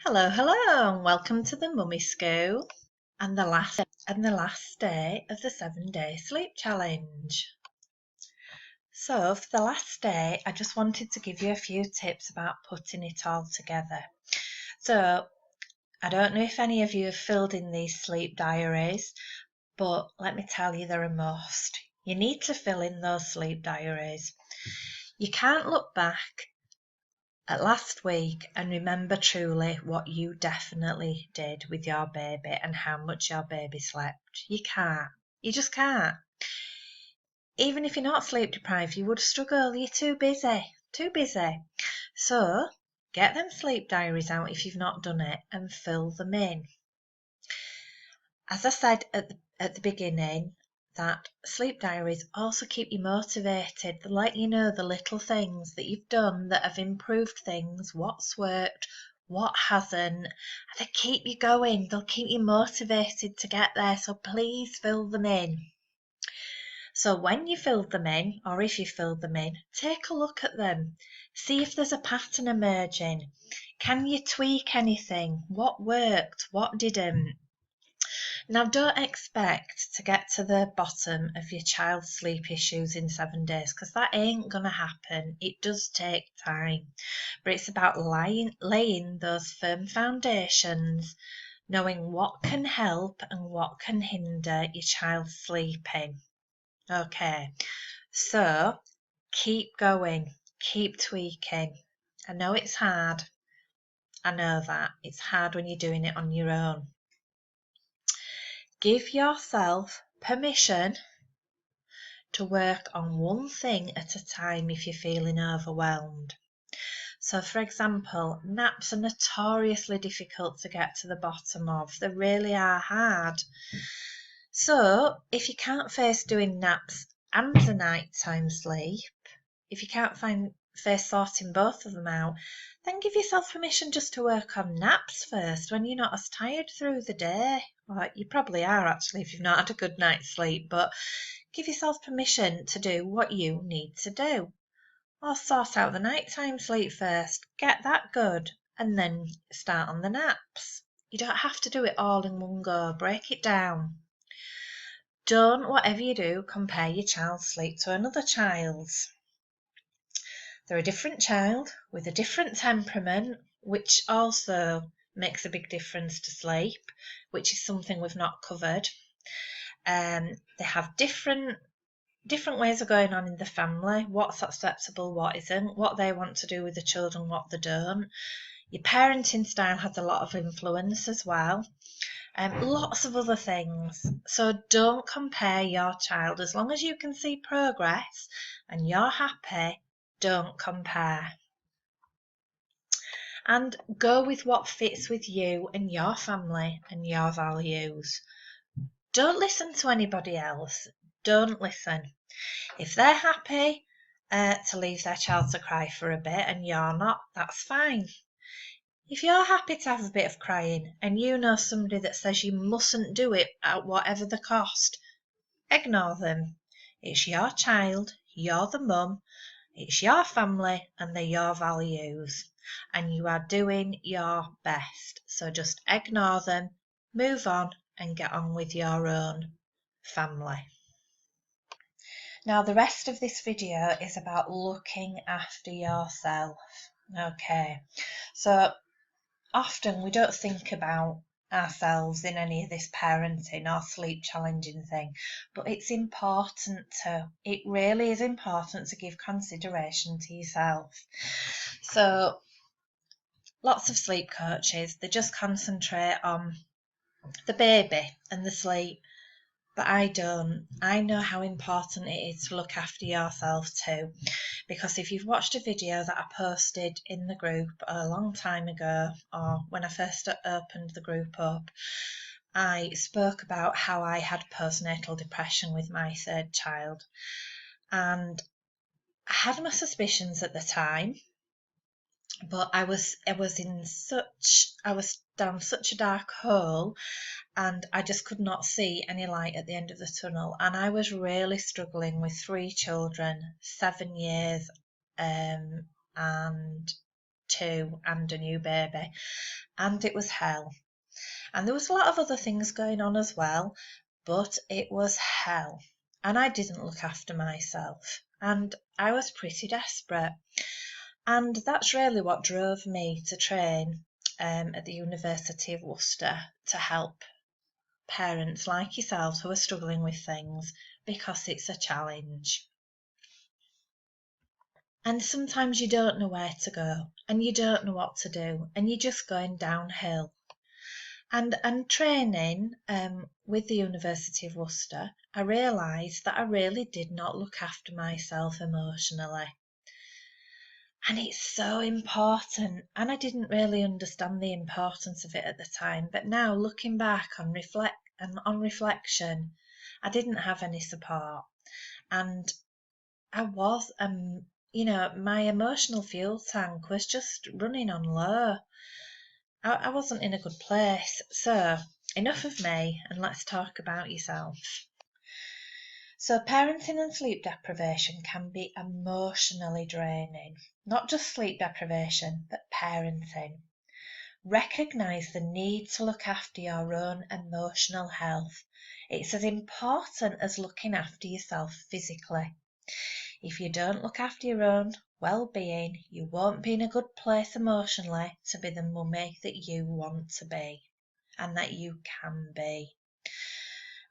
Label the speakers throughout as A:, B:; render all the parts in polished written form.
A: Hello, hello, and welcome to the Mummy School and the last day of the 7-day sleep challenge. So for the last day, I just wanted to give you a few tips about putting it all together. So I don't know if any of you have filled in these sleep diaries, but let me tell you, they're a must. You need to fill in those sleep diaries. You can't look back at last week and remember truly what you definitely did with your baby and how much your baby slept. You can't. You just can't. Even if you're not sleep deprived, you would struggle. You're too busy. Too busy. So get them sleep diaries out if you've not done it and fill them in. As I said at the beginning, that sleep diaries also keep you motivated. They let you know the little things that you've done that have improved things, what's worked, what hasn't. They keep you going. They'll keep you motivated to get there. So please fill them in. So when you filled them in, or if you filled them in, take a look at them. See if there's a pattern emerging. Can you tweak anything? What worked? What didn't? Now, don't expect to get to the bottom of your child's sleep issues in 7 days, because that ain't going to happen. It does take time, but it's about laying those firm foundations, knowing what can help and what can hinder your child's sleeping. Okay, so keep going, keep tweaking. I know it's hard. I know that. It's hard when you're doing it on your own. Give yourself permission to work on one thing at a time if you're feeling overwhelmed. So, for example, naps are notoriously difficult to get to the bottom of. They really are hard. So, if you can't face doing naps and the nighttime sleep, if you can't face sorting both of them out, then give yourself permission just to work on naps first when you're not as tired through the day. Well, you probably are actually if you've not had a good night's sleep, but give yourself permission to do what you need to do. Or sort out the nighttime sleep first, get that good, and then start on the naps. You don't have to do it all in one go, break it down. Don't, whatever you do, compare your child's sleep to another child's. They're a different child with a different temperament, which also makes a big difference to sleep, which is something we've not covered. They have different ways of going on in the family, what's acceptable, what isn't, what they want to do with the children, what they don't. Your parenting style has a lot of influence as well. Lots of other things. So don't compare your child. As long as you can see progress and you're happy, don't compare. And go with what fits with you and your family and your values. Don't listen to anybody else. Don't listen. If they're happy to leave their child to cry for a bit and you're not, that's fine. If you're happy to have a bit of crying and you know somebody that says you mustn't do it at whatever the cost, ignore them. It's your child, you're the mum, it's your family and they're your values, and you are doing your best. So just ignore them, move on and get on with your own family. Now the rest of this video is about looking after yourself. Okay, so often we don't think about ourselves in any of this parenting or sleep challenging thing, but it's important to. It really is important to give consideration to yourself. So lots of sleep coaches, they just concentrate on the baby and the sleep, but I don't. I know how important it is to look after yourself too, because if you've watched a video that I posted in the group a long time ago, or when I first opened the group up, I spoke about how I had postnatal depression with my third child, and I had my suspicions at the time, but I was down such a dark hole, and I just could not see any light at the end of the tunnel, and I was really struggling with 3 children, 7 years, and 2 and a new baby, and it was hell. And there was a lot of other things going on as well, but it was hell. And I didn't look after myself, and I was pretty desperate. And that's really what drove me to train at the University of Worcester to help parents like yourselves who are struggling with things, because it's a challenge. And sometimes you don't know where to go and you don't know what to do and you're just going downhill. And training with the University of Worcester, I realised that I really did not look after myself emotionally. And it's so important, and I didn't really understand the importance of it at the time. But now, looking back on reflection, I didn't have any support, and I was, my emotional fuel tank was just running on low. I wasn't in a good place. So, enough of me, and let's talk about yourself. So, parenting and sleep deprivation can be emotionally draining. Not just sleep deprivation, but parenting. Recognise the need to look after your own emotional health. It's as important as looking after yourself physically. If you don't look after your own well-being, you won't be in a good place emotionally to be the mummy that you want to be and that you can be.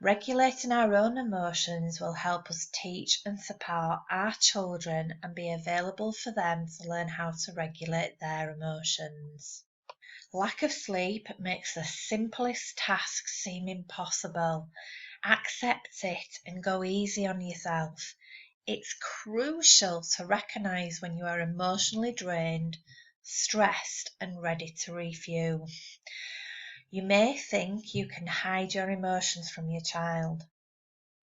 A: Regulating our own emotions will help us teach and support our children and be available for them to learn how to regulate their emotions. Lack of sleep makes the simplest tasks seem impossible. Accept it and go easy on yourself. It's crucial to recognise when you are emotionally drained, stressed, and ready to refuel. You may think you can hide your emotions from your child,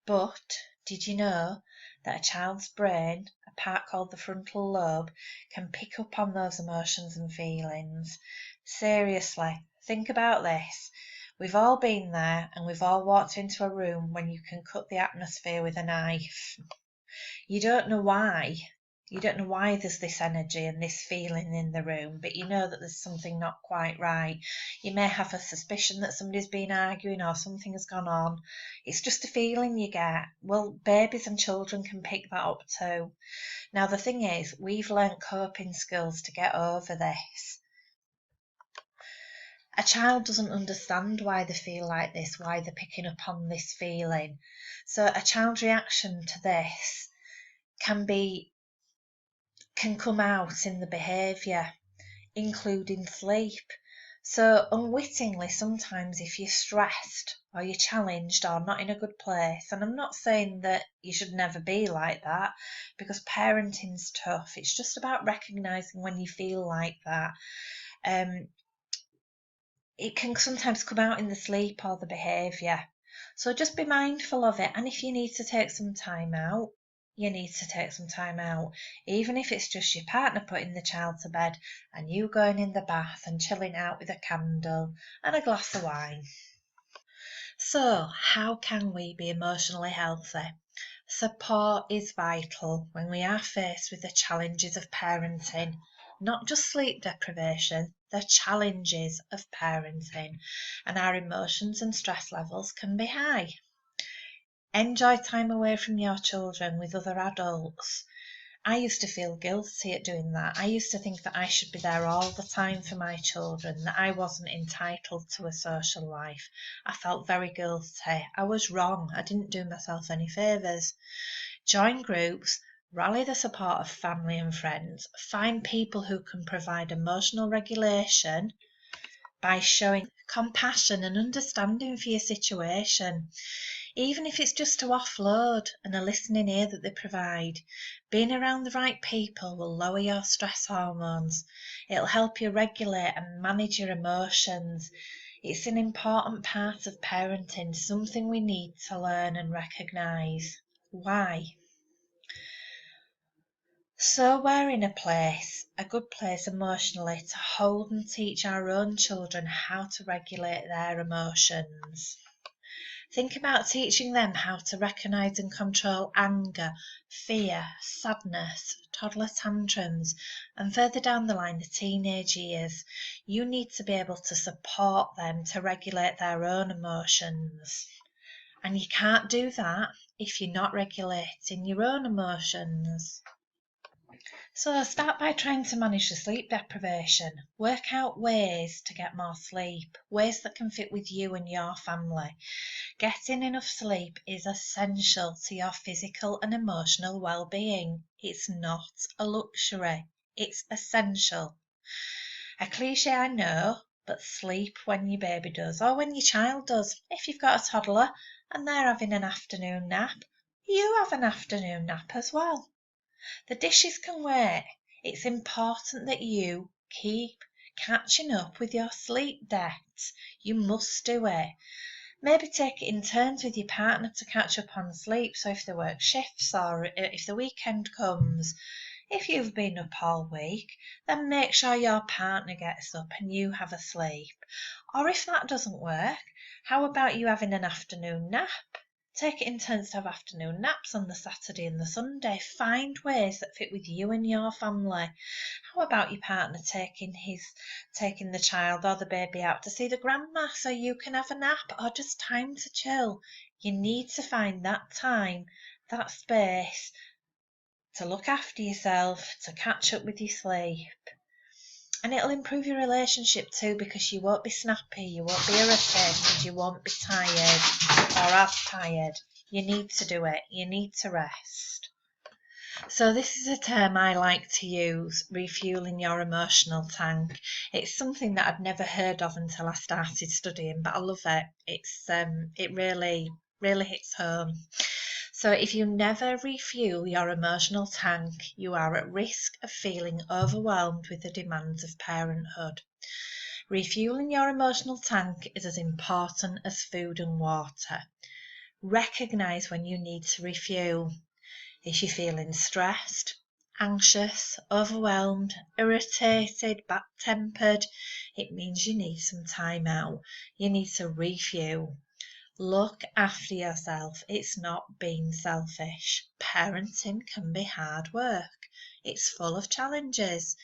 A: but did you know that a child's brain, a part called the frontal lobe, can pick up on those emotions and feelings? Seriously, think about this. We've all been there, and we've all walked into a room when you can cut the atmosphere with a knife. You don't know why. You don't know why there's this energy and this feeling in the room, but you know that there's something not quite right. You may have a suspicion that somebody's been arguing or something has gone on. It's just a feeling you get. Well, babies and children can pick that up too. Now, the thing is, we've learnt coping skills to get over this. A child doesn't understand why they feel like this, why they're picking up on this feeling. So a child's reaction to this can come out in the behaviour, including sleep. So unwittingly, sometimes if you're stressed or you're challenged or not in a good place, and I'm not saying that you should never be like that, because parenting's tough. It's just about recognising when you feel like that. It can sometimes come out in the sleep or the behaviour. So just be mindful of it, and if you need to take some time out, you need to take some time out, even if it's just your partner putting the child to bed and you going in the bath and chilling out with a candle and a glass of wine. So, how can we be emotionally healthy? Support is vital when we are faced with the challenges of parenting, not just sleep deprivation, the challenges of parenting, and our emotions and stress levels can be high. Enjoy time away from your children with other adults. I used to feel guilty at doing that. I used to think that I should be there all the time for my children, that I wasn't entitled to a social life. I felt very guilty. I was wrong. I didn't do myself any favours. Join groups, rally the support of family and friends, find people who can provide emotional regulation by showing compassion and understanding for your situation. Even if it's just to offload, and a listening ear that they provide. Being around the right people will lower your stress hormones. It'll help you regulate and manage your emotions. It's an important part of parenting, something we need to learn and recognise. Why? So we're in a good place emotionally to hold and teach our own children how to regulate their emotions. Think about teaching them how to recognise and control anger, fear, sadness, toddler tantrums, and further down the line, the teenage years. You need to be able to support them to regulate their own emotions. And you can't do that if you're not regulating your own emotions. So start by trying to manage the sleep deprivation. Work out ways to get more sleep, ways that can fit with you and your family. Getting enough sleep is essential to your physical and emotional well-being. It's not a luxury, it's essential. A cliche, I know, but sleep when your baby does, or when your child does. If you've got a toddler and they're having an afternoon nap, you have an afternoon nap as well. The dishes can wait. It's important that you keep catching up with your sleep debts. You must do it. Maybe take it in turns with your partner to catch up on sleep. So if they work shifts or if the weekend comes, if you've been up all week, then make sure your partner gets up and you have a sleep. Or if that doesn't work, how about you having an afternoon nap? Take it in turns to have afternoon naps on the Saturday and the Sunday. Find ways that fit with you and your family. How about your partner taking the child or the baby out to see the grandma so you can have a nap, or just time to chill? You need to find that time, that space to look after yourself, to catch up with your sleep. And it'll improve your relationship too, because you won't be snappy, you won't be irritated, you won't be tired or as tired. You need to do it. You need to rest. So this is a term I like to use, refueling your emotional tank. It's something that I'd never heard of until I started studying, but I love it. It really hits home. So if you never refuel your emotional tank, you are at risk of feeling overwhelmed with the demands of parenthood. Refueling your emotional tank is as important as food and water. Recognise when you need to refuel. If you're feeling stressed, anxious, overwhelmed, irritated, bad-tempered, it means you need some time out. You need to refuel. Look after yourself. It's not being selfish. Parenting can be hard work. It's full of challenges.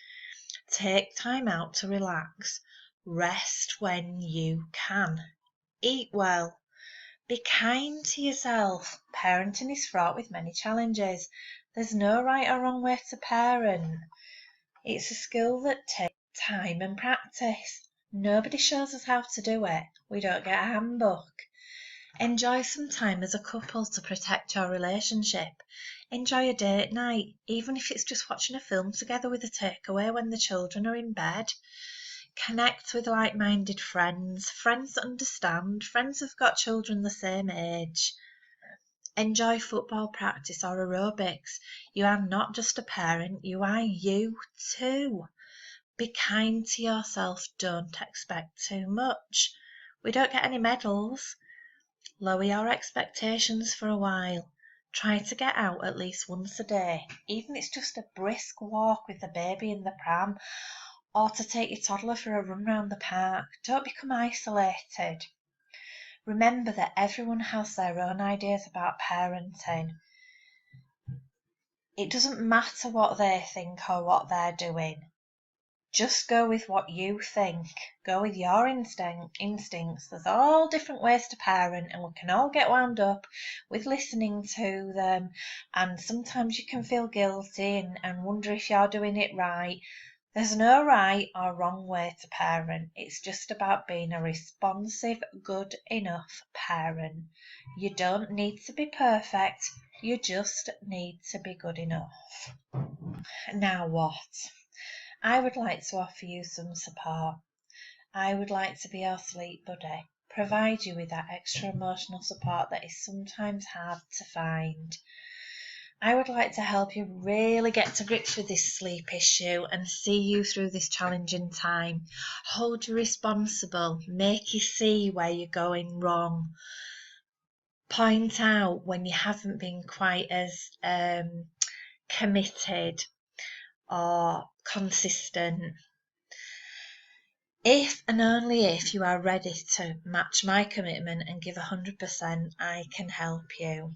A: Take time out to relax. Rest when you can. Eat well. Be kind to yourself. Parenting is fraught with many challenges. There's no right or wrong way to parent. It's a skill that takes time and practice. Nobody shows us how to do it. We don't get a handbook. Enjoy some time as a couple to protect your relationship. Enjoy a date night, even if it's just watching a film together with a takeaway when the children are in bed. Connect with like-minded friends that understand, friends who've got children the same age. Enjoy football practice or aerobics. You are not just a parent, you are you too. Be kind to yourself, don't expect too much. We don't get any medals. Lower your expectations for a while. Try to get out at least once a day, even if it's just a brisk walk with the baby in the pram, or to take your toddler for a run round the park. Don't become isolated. Remember that everyone has their own ideas about parenting. It doesn't matter what they think or what they're doing. Just go with what you think. Go with your instincts. There's all different ways to parent, and we can all get wound up with listening to them. And sometimes you can feel guilty and wonder if you're doing it right. There's no right or wrong way to parent. It's just about being a responsive, good enough parent. You don't need to be perfect. You just need to be good enough. Now what? I would like to offer you some support. I would like to be your sleep buddy, provide you with that extra emotional support that is sometimes hard to find. I would like to help you really get to grips with this sleep issue and see you through this challenging time. Hold you responsible, make you see where you're going wrong. Point out when you haven't been quite as committed or consistent. If and only if you are ready to match my commitment and give 100%, I can help you.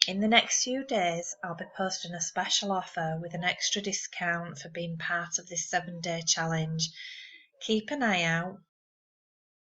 A: In the next few days, I'll be posting a special offer with an extra discount for being part of this 7-day challenge. Keep an eye out